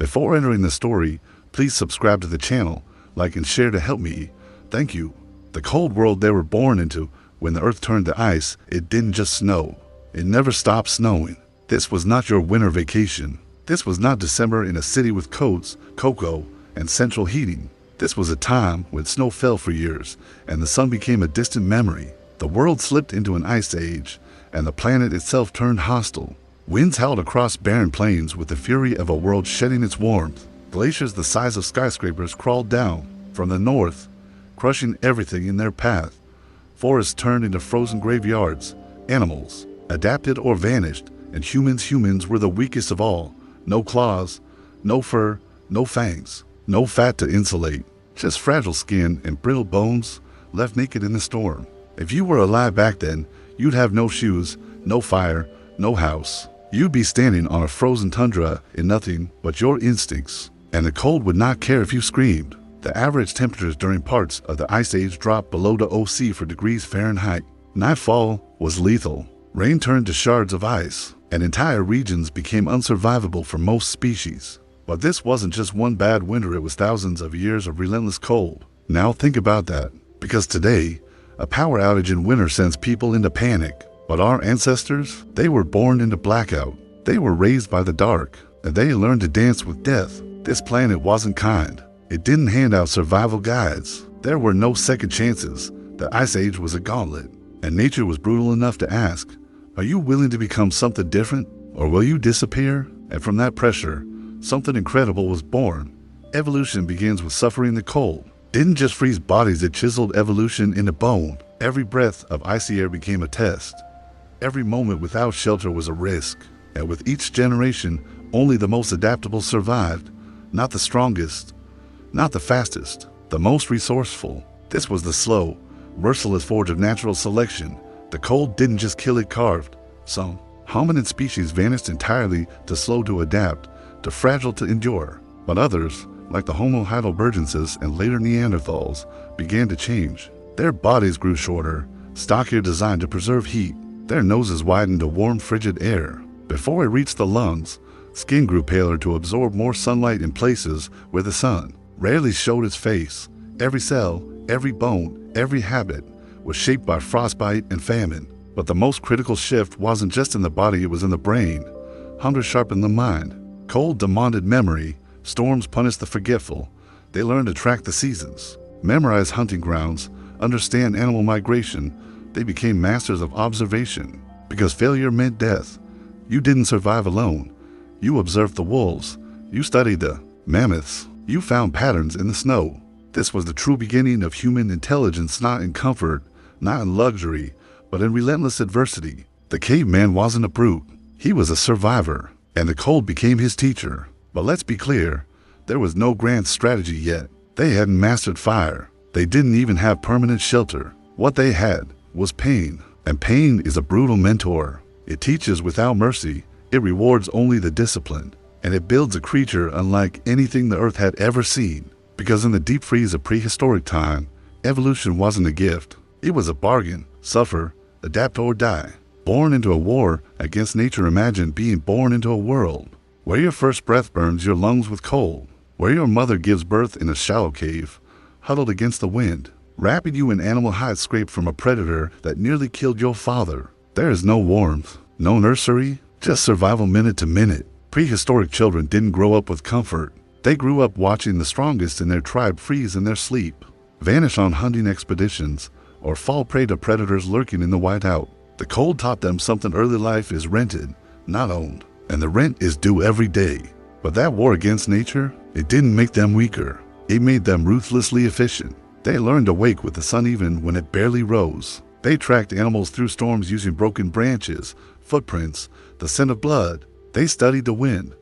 Before entering the story, please subscribe to the channel, like and share to help me. Thank you. The cold world they were born into, when the earth turned to ice, it didn't just snow. It never stopped snowing. This was not your winter vacation. This was not December in a city with coats, cocoa, and central heating. This was a time when snow fell for years, and the sun became a distant memory. The world slipped into an ice age, and the planet itself turned hostile. Winds howled across barren plains with the fury of a world shedding its warmth. Glaciers the size of skyscrapers crawled down from the north, crushing everything in their path. Forests turned into frozen graveyards. Animals adapted or vanished, and humans were the weakest of all. No claws, no fur, no fangs, no fat to insulate, just fragile skin and brittle bones left naked in the storm. If you were alive back then, you'd have no shoes, no fire, no house. You'd be standing on a frozen tundra in nothing but your instincts, and the cold would not care if you screamed. The average temperatures during parts of the Ice Age dropped below the OC for degrees Fahrenheit. Nightfall was lethal. Rain turned to shards of ice, and entire regions became unsurvivable for most species. But this wasn't just one bad winter, it was thousands of years of relentless cold. Now think about that, because today, a power outage in winter sends people into panic. But our ancestors, they were born into blackout. They were raised by the dark, and they learned to dance with death. This planet wasn't kind. It didn't hand out survival guides. There were no second chances. The Ice Age was a gauntlet, and nature was brutal enough to ask, are you willing to become something different, or will you disappear? And from that pressure, something incredible was born. Evolution begins with suffering the cold. Didn't just freeze bodies, it chiseled evolution into bone. Every breath of icy air became a test. Every moment without shelter was a risk, and with each generation, only the most adaptable survived, not the strongest, not the fastest, the most resourceful. This was the slow, merciless forge of natural selection. The cold didn't just kill, it carved. Some hominid species vanished entirely, too slow to adapt, too fragile to endure. But others, like the Homo heidelbergensis and later Neanderthals, began to change. Their bodies grew shorter, stockier, designed to preserve heat. Their noses widened to warm, frigid air. Before it reached the lungs, skin grew paler to absorb more sunlight in places where the sun rarely showed its face. Every cell, every bone, every habit was shaped by frostbite and famine. But the most critical shift wasn't just in the body, it was in the brain. Hunger sharpened the mind. Cold demanded memory. Storms punished the forgetful. They learned to track the seasons, memorize hunting grounds, understand animal migration. They became masters of observation. Because failure meant death. You didn't survive alone. You observed the wolves. You studied the mammoths. You found patterns in the snow. This was the true beginning of human intelligence, not in comfort, not in luxury, but in relentless adversity. The caveman wasn't a brute. He was a survivor, and the cold became his teacher. But let's be clear, there was no grand strategy yet. They hadn't mastered fire. They didn't even have permanent shelter. What they had was pain, and pain is a brutal mentor. It teaches without mercy. It rewards only the disciplined, and it builds a creature unlike anything the earth had ever seen. Because in the deep freeze of prehistoric time, evolution wasn't a gift. It was a bargain. Suffer, adapt or die. Born into a war against nature, imagine being born into a world where your first breath burns your lungs with cold, where your mother gives birth in a shallow cave, huddled against the wind, wrapping you in animal hide scraped from a predator that nearly killed your father. There is no warmth, no nursery, just survival minute to minute. Prehistoric children didn't grow up with comfort. They grew up watching the strongest in their tribe freeze in their sleep, vanish on hunting expeditions, or fall prey to predators lurking in the whiteout. The cold taught them something: early life is rented, not owned, and the rent is due every day. But that war against nature, it didn't make them weaker. It made them ruthlessly efficient. They learned to wake with the sun even when it barely rose. They tracked animals through storms using broken branches, footprints, the scent of blood. They studied the wind.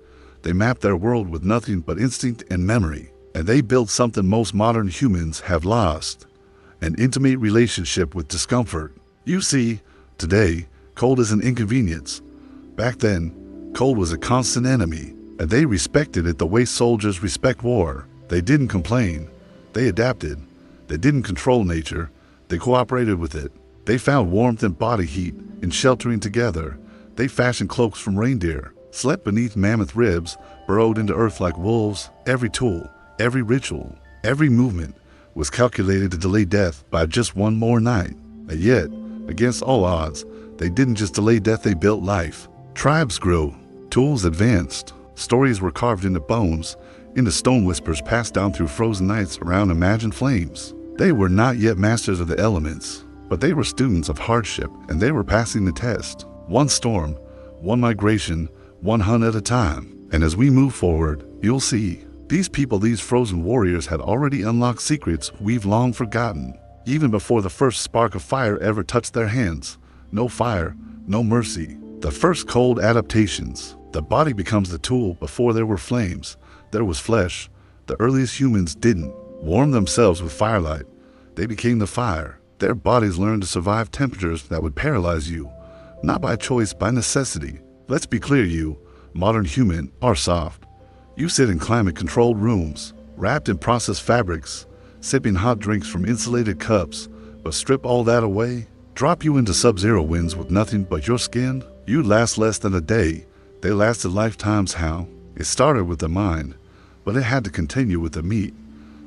They mapped their world with nothing but instinct and memory. And they built something most modern humans have lost: an intimate relationship with discomfort. You see, today, cold is an inconvenience. Back then, cold was a constant enemy, and they respected it the way soldiers respect war. They didn't complain. They adapted. They didn't control nature. They cooperated with it. They found warmth in body heat, in sheltering together. They fashioned cloaks from reindeer. slept beneath mammoth ribs, burrowed into earth like wolves. Every tool, every ritual, every movement was calculated to delay death by just one more night. And yet, against all odds, they didn't just delay death, they built life. Tribes grew, tools advanced, stories were carved into bones, into stone whispers passed down through frozen nights around imagined flames. They were not yet masters of the elements, but they were students of hardship, and they were passing the test. One storm, one migration, one hunt at a time. And as we move forward, you'll see, these people, these frozen warriors, had already unlocked secrets we've long forgotten. Even before the first spark of fire ever touched their hands. No fire, no mercy. The first cold adaptations. The body becomes the tool. Before there were flames, there was flesh. The earliest humans didn't warm themselves with firelight. They became the fire. Their bodies learned to survive temperatures that would paralyze you. Not by choice, by necessity. Let's be clear, you, modern human, are soft. You sit in climate-controlled rooms, wrapped in processed fabrics, sipping hot drinks from insulated cups, but strip all that away, drop you into sub-zero winds with nothing but your skin, you'd last less than a day. They lasted lifetimes. How? It started with the mind, but it had to continue with the meat.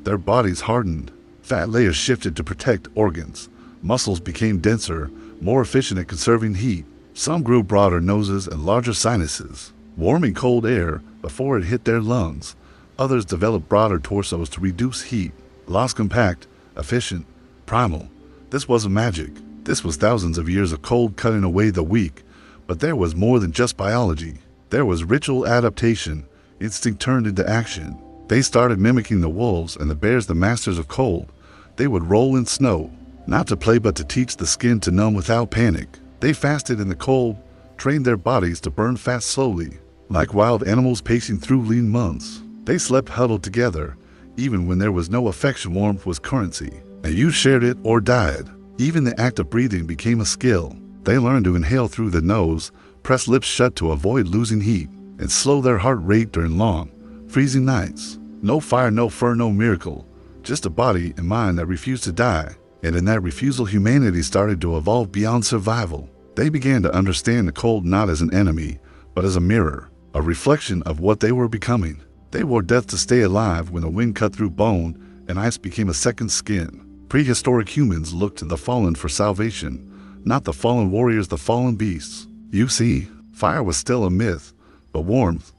Their bodies hardened, fat layers shifted to protect organs, muscles became denser, more efficient at conserving heat. Some grew broader noses and larger sinuses, warming cold air before it hit their lungs. Others developed broader torsos to reduce heat. Lost compact, efficient, primal. This wasn't magic. This was thousands of years of cold cutting away the weak. But there was more than just biology. There was ritual adaptation. Instinct turned into action. They started mimicking the wolves and the bears, the masters of cold. They would roll in snow, not to play but to teach the skin to numb without panic. They fasted in the cold, trained their bodies to burn fat slowly, like wild animals pacing through lean months. They slept huddled together, even when there was no affection. Warmth was currency, and you shared it or died. Even the act of breathing became a skill. They learned to inhale through the nose, press lips shut to avoid losing heat, and slow their heart rate during long, freezing nights. No fire, no fur, no miracle, just a body and mind that refused to die. And in that refusal, humanity started to evolve beyond survival. They began to understand the cold not as an enemy, but as a mirror, a reflection of what they were becoming. They wore death to stay alive. When the wind cut through bone and ice became a second skin. Prehistoric humans looked to the fallen for salvation, not the fallen warriors, the fallen beasts. You see, fire was still a myth, but warmth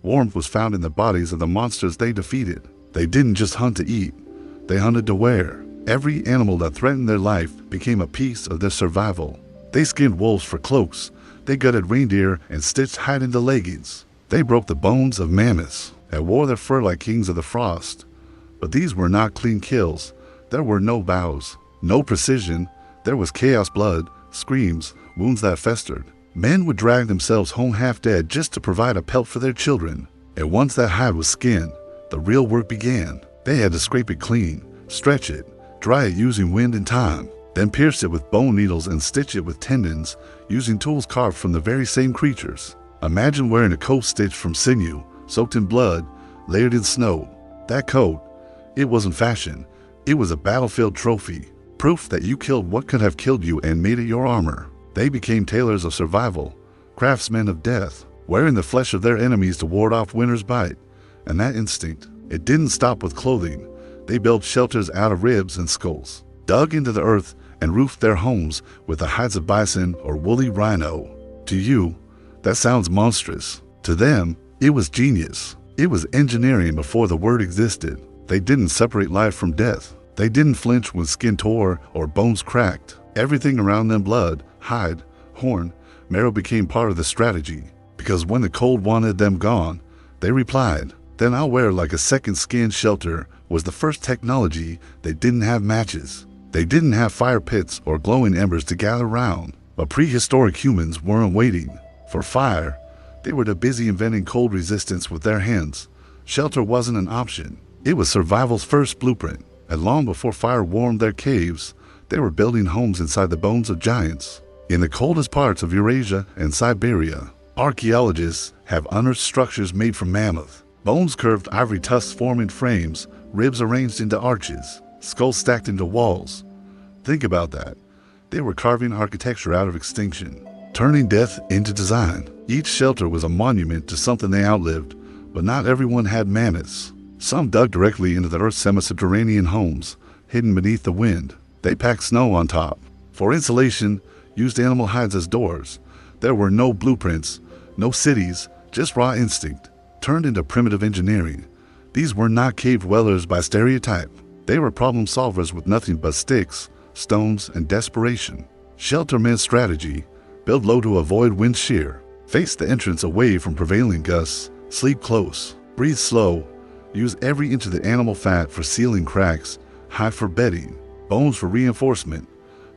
was found in the bodies of the monsters they defeated. They didn't just hunt to eat, they hunted to wear. Every animal that threatened their life became a piece of their survival. They skinned wolves for cloaks, they gutted reindeer and stitched hide into leggings. They broke the bones of mammoths and wore their fur like kings of the frost. But these were not clean kills. There were no bows, no precision. There was chaos, blood, screams, wounds that festered. Men would drag themselves home half dead just to provide a pelt for their children. And once that hide was skinned, the real work began. They had to scrape it clean, stretch it, dry it using wind and time, then pierce it with bone needles and stitch it with tendons using tools carved from the very same creatures. Imagine wearing a coat stitched from sinew, soaked in blood, layered in snow. That coat, it wasn't fashion. It was a battlefield trophy, proof that you killed what could have killed you and made it your armor. They became tailors of survival, craftsmen of death, wearing the flesh of their enemies to ward off winter's bite. And that instinct, it didn't stop with clothing. They built shelters out of ribs and skulls, dug into the earth and roofed their homes with the hides of bison or woolly rhino. To you, that sounds monstrous. To them, it was genius. It was engineering before the word existed. They didn't separate life from death. They didn't flinch when skin tore or bones cracked. Everything around them, blood, hide, horn, marrow, became part of the strategy. Because when the cold wanted them gone, they replied, "Then I'll wear like a second skin." Shelter was the first technology. They didn't have matches. They didn't have fire pits or glowing embers to gather round. But prehistoric humans weren't waiting for fire. They were too busy inventing cold resistance with their hands. Shelter wasn't an option. It was survival's first blueprint. And long before fire warmed their caves, they were building homes inside the bones of giants. In the coldest parts of Eurasia and Siberia, archaeologists have unearthed structures made from mammoth. Bones curved, ivory tusks forming frames, ribs arranged into arches, skulls stacked into walls. Think about that. They were carving architecture out of extinction, turning death into design. Each shelter was a monument to something they outlived, but not everyone had mammoths. Some dug directly into the Earth's semi-subterranean homes, hidden beneath the wind. They packed snow on top. For insulation, used animal hides as doors. There were no blueprints, no cities, just raw instinct, turned into primitive engineering. These were not cave dwellers by stereotype. They were problem solvers with nothing but sticks, stones, and desperation. Shelter meant strategy. Build low to avoid wind shear. Face the entrance away from prevailing gusts. Sleep close. Breathe slow. Use every inch of the animal fat for sealing cracks. Hide for bedding. Bones for reinforcement.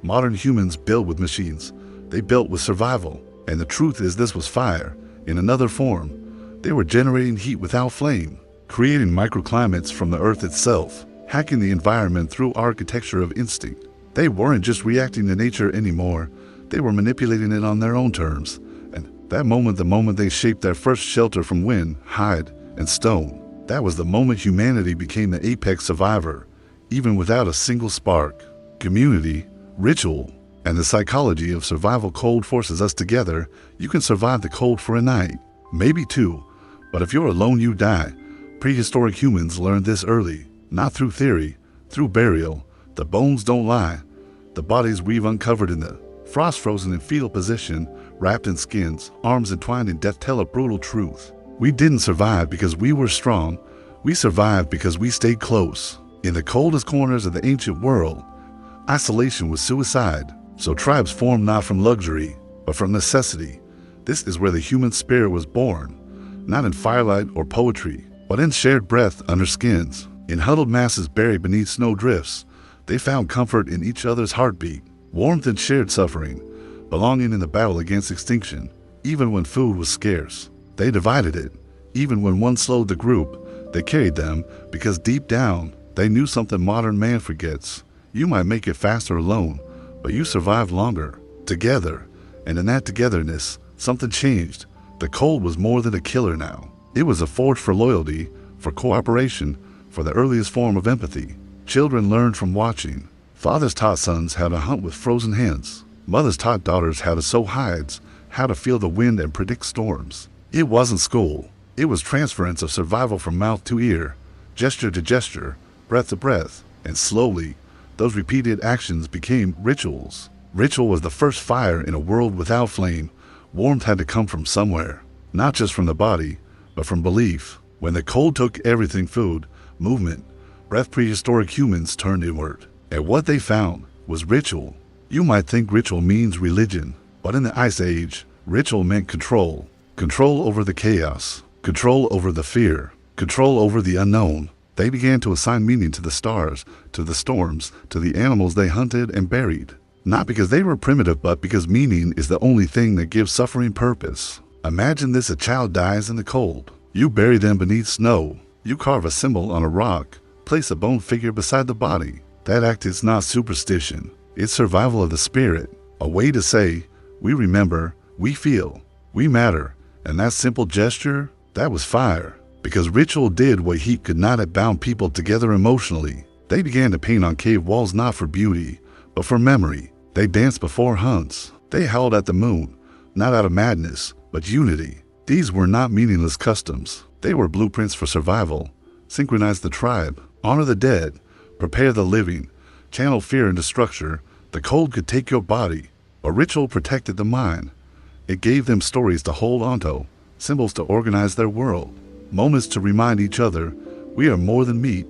Modern humans build with machines. They built with survival. And the truth is this was fire, in another form. They were generating heat without flame, creating microclimates from the earth itself, hacking the environment through architecture of instinct. They weren't just reacting to nature anymore. They were manipulating it on their own terms. And that moment, the moment they shaped their first shelter from wind, hide, and stone, that was the moment humanity became the apex survivor, even without a single spark. Community, ritual, and the psychology of survival cold forces us together. You can survive the cold for a night, maybe two, but if you're alone, you die. Prehistoric humans learned this early, not through theory, through burial. The bones don't lie. The bodies weave uncovered in the frost frozen in fetal position, wrapped in skins, arms entwined in death tell a brutal truth. We didn't survive because we were strong. We survived because we stayed close. In the coldest corners of the ancient world, isolation was suicide. So tribes formed not from luxury, but from necessity. This is where the human spirit was born, not in firelight or poetry, but in shared breath under skins. In huddled masses buried beneath snow drifts, they found comfort in each other's heartbeat, warmth in shared suffering, belonging in the battle against extinction. Even when food was scarce, they divided it. Even when one slowed the group, they carried them, because deep down, they knew something modern man forgets. You might make it faster alone, but you survived longer, together. And in that togetherness, something changed. The cold was more than a killer now. It was a forge for loyalty, for cooperation, for the earliest form of empathy. Children learned from watching. Fathers taught sons how to hunt with frozen hens. Mothers taught daughters how to sew hides, how to feel the wind and predict storms. It wasn't school. It was transference of survival from mouth to ear, gesture to gesture, breath to breath, and slowly, those repeated actions became rituals. Ritual was the first fire in a world without flame. Warmth had to come from somewhere, not just from the body, but from belief. When the cold took everything, food, movement, breath, prehistoric humans turned inward. And what they found was ritual. You might think ritual means religion, but in the Ice Age, ritual meant control. Control over the chaos, control over the fear, control over the unknown. They began to assign meaning to the stars, to the storms, to the animals they hunted and buried. Not because they were primitive, but because meaning is the only thing that gives suffering purpose. Imagine this: a child dies in the cold. You bury them beneath snow. You carve a symbol on a rock, place a bone figure beside the body. That act is not superstition. It's survival of the spirit. A way to say, we remember, we feel, we matter. And that simple gesture, that was fire. Because ritual did what heat could not have: bound people together emotionally. They began to paint on cave walls not for beauty, but for memory. They danced before hunts. They howled at the moon, not out of madness, but unity. These were not meaningless customs. They were blueprints for survival. Synchronize the tribe, honor the dead, prepare the living, channel fear into structure. The cold could take your body, but ritual protected the mind. It gave them stories to hold onto, symbols to organize their world. Moments to remind each other, we are more than meat,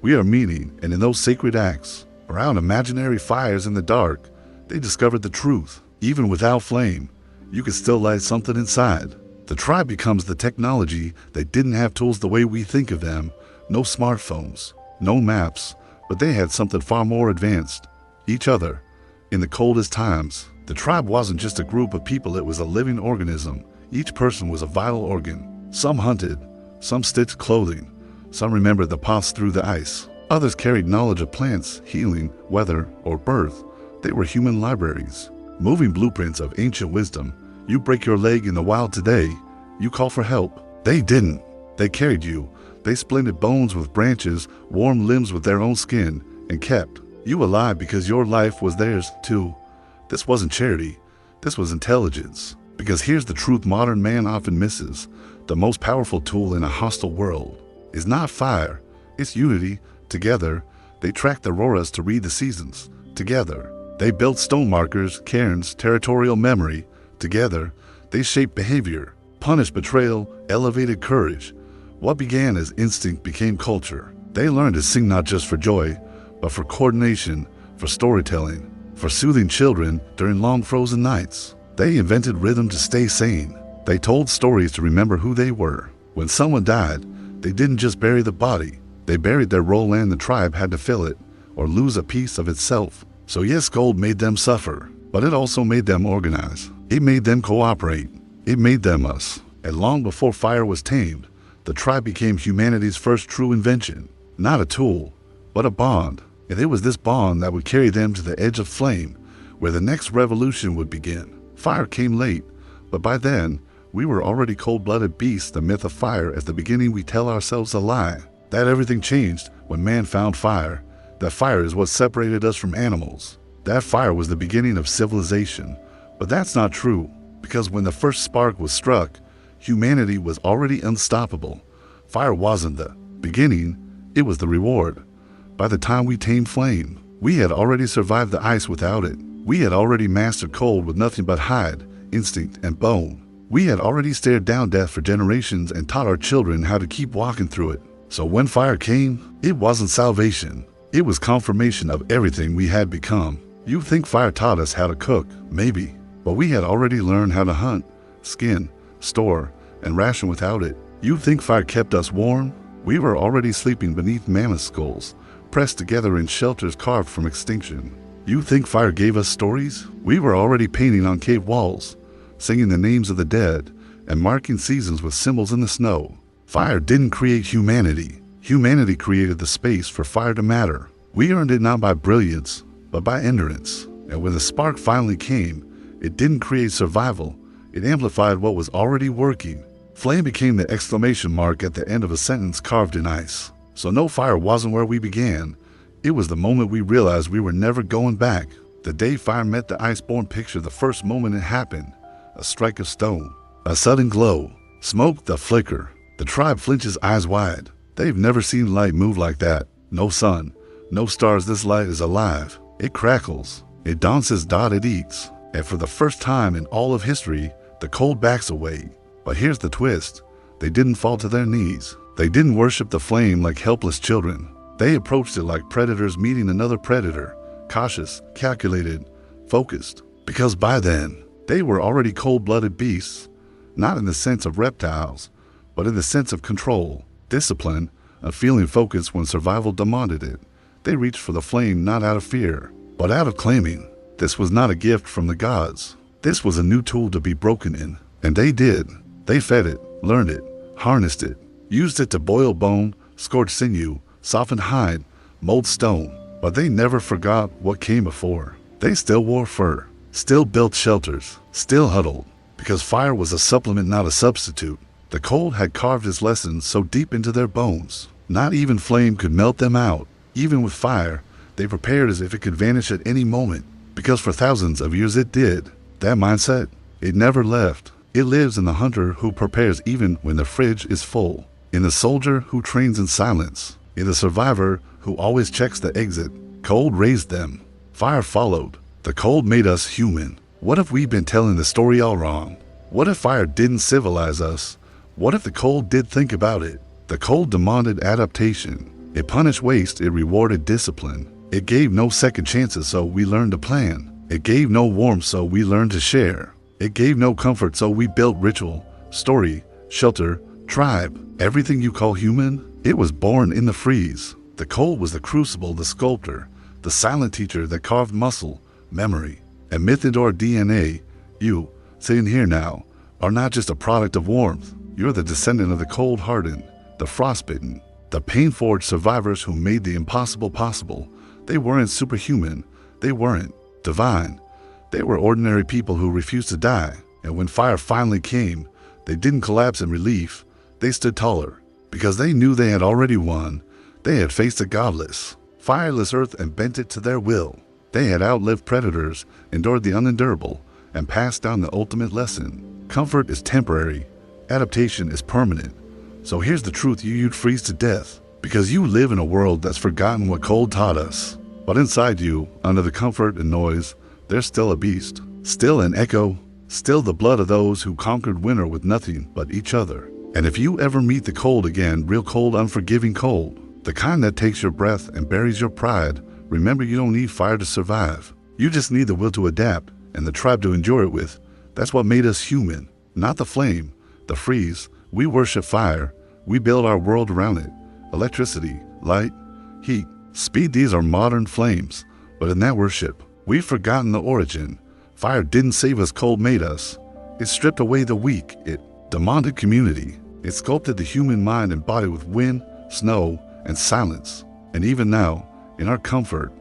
we are meaning. And in those sacred acts, around imaginary fires in the dark, they discovered the truth. Even without flame, you could still light something inside. The tribe becomes the technology. They didn't have tools the way we think of them. No smartphones, no maps, but they had something far more advanced: each other. In the coldest times, the tribe wasn't just a group of people, it was a living organism. Each person was a vital organ. Some hunted, some stitched clothing, some remembered the paths through the ice. Others carried knowledge of plants, healing, weather, or birth. They were human libraries, moving blueprints of ancient wisdom. You break your leg in the wild today, you call for help. They didn't. They carried you. They splinted bones with branches, warmed limbs with their own skin, and kept you alive because your life was theirs too. This wasn't charity. This was intelligence. Because here's the truth modern man often misses. The most powerful tool in a hostile world is not fire, it's unity. Together, they tracked the auroras to read the seasons. Together, they built stone markers, cairns, territorial memory. Together, they shaped behavior, punished betrayal, elevated courage. What began as instinct became culture. They learned to sing not just for joy, but for coordination, for storytelling, for soothing children during long frozen nights. They invented rhythm to stay sane. They told stories to remember who they were. When someone died, they didn't just bury the body. They buried their role and the tribe had to fill it, or lose a piece of itself. So yes, gold made them suffer, but it also made them organize. It made them cooperate. It made them us. And long before fire was tamed, the tribe became humanity's first true invention. Not a tool, but a bond. And it was this bond that would carry them to the edge of flame, where the next revolution would begin. Fire came late, but by then, we were already cold-blooded beasts. The myth of fire at the beginning, we tell ourselves a lie. That everything changed when man found fire. That fire is what separated us from animals. That fire was the beginning of civilization. But that's not true, because when the first spark was struck, humanity was already unstoppable. Fire wasn't the beginning, it was the reward. By the time we tamed flame, we had already survived the ice without it. We had already mastered cold with nothing but hide, instinct, and bone. We had already stared down death for generations and taught our children how to keep walking through it. So when fire came, it wasn't salvation. It was confirmation of everything we had become. You think fire taught us how to cook? Maybe. But we had already learned how to hunt, skin, store, and ration without it. You think fire kept us warm? We were already sleeping beneath mammoth skulls, pressed together in shelters carved from extinction. You think fire gave us stories? We were already painting on cave walls, singing the names of the dead, and marking seasons with symbols in the snow. Fire didn't create humanity. Humanity created the space for fire to matter. We earned it not by brilliance, but by endurance. And when the spark finally came, it didn't create survival. It amplified what was already working. Flame became the exclamation mark at the end of a sentence carved in ice. So no, fire wasn't where we began. It was the moment we realized we were never going back. The day fire met the iceborne picture, the first moment it happened. A strike of stone, a sudden glow, smoke, the flicker. The tribe flinches, eyes wide. They've never seen light move like that. No sun, no stars. This light is alive. It crackles. It dances, it eats. And for the first time in all of history, the cold backs away. But here's the twist. They didn't fall to their knees. They didn't worship the flame like helpless children. They approached it like predators meeting another predator. Cautious, calculated, focused. Because by then, they were already cold-blooded beasts. Not in the sense of reptiles, but in the sense of control, discipline, and feeling focused when survival demanded it. They reached for the flame not out of fear, but out of claiming. This was not a gift from the gods. This was a new tool to be broken in. And they did. They fed it, learned it, harnessed it, used it to boil bone, scorch sinew, soften hide, mold stone. But they never forgot what came before. They still wore fur, still built shelters, still huddled, because fire was a supplement, not a substitute. The cold had carved its lessons so deep into their bones. Not even flame could melt them out. Even with fire, they prepared as if it could vanish at any moment, because for thousands of years it did. That mindset, it never left. It lives in the hunter who prepares even when the fridge is full, in the soldier who trains in silence, in the survivor who always checks the exit. Cold raised them. Fire followed. The cold made us human. What if we've been telling the story all wrong? What if fire didn't civilize us? What if the cold did think about it? The cold demanded adaptation. It punished waste, it rewarded discipline. It gave no second chances, so we learned to plan. It gave no warmth, so we learned to share. It gave no comfort, so we built ritual, story, shelter, tribe. Everything you call human, it was born in the freeze. The cold was the crucible, the sculptor, the silent teacher that carved muscle, memory, and myth into our DNA. You, sitting here now, are not just a product of warmth. You're the descendant of the cold-hardened, the frostbitten, the pain-forged survivors who made the impossible possible. They weren't superhuman. They weren't divine. They were ordinary people who refused to die. And when fire finally came, they didn't collapse in relief. They stood taller, because they knew they had already won. They had faced a godless, fireless earth and bent it to their will. They had outlived predators, endured the unendurable, and passed down the ultimate lesson. Comfort is temporary. Adaptation is permanent. So here's the truth: you'd freeze to death because you live in a world that's forgotten what cold taught us. But inside you, under the comfort and noise, there's still a beast, still an echo, still the blood of those who conquered winter with nothing but each other. And if you ever meet the cold again, real cold, unforgiving cold, the kind that takes your breath and buries your pride, remember, you don't need fire to survive. You just need the will to adapt and the tribe to endure it with. That's what made us human, not the flame, the freeze. We worship fire. We build our world around it. Electricity, light, heat, speed, these are modern flames. But in that worship, we've forgotten the origin. Fire didn't save us, cold made us. It stripped away the weak. It demanded community. It sculpted the human mind and body with wind, snow, and silence. And even now, in our comfort,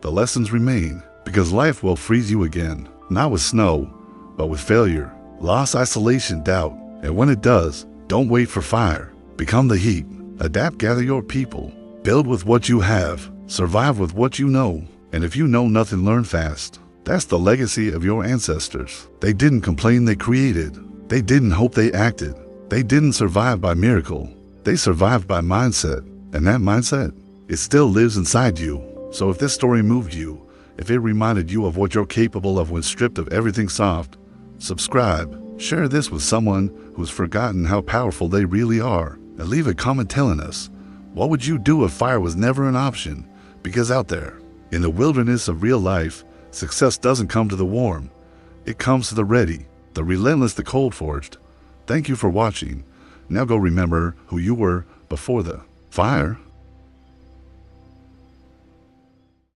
the lessons remain, because life will freeze you again, not with snow, but with failure, loss, isolation, doubt. And when it does, don't wait for fire. Become the heat. Adapt, gather your people. Build with what you have. Survive with what you know. And if you know nothing, learn fast. That's the legacy of your ancestors. They didn't complain, they created. They didn't hope, they acted. They didn't survive by miracle. They survived by mindset. And that mindset, it still lives inside you. So if this story moved you, if it reminded you of what you're capable of when stripped of everything soft, subscribe. Share this with someone who's forgotten how powerful they really are. And leave a comment telling us, what would you do if fire was never an option? Because out there, in the wilderness of real life, success doesn't come to the warm. It comes to the ready, the relentless, the cold forged. Thank you for watching. Now go remember who you were before the fire.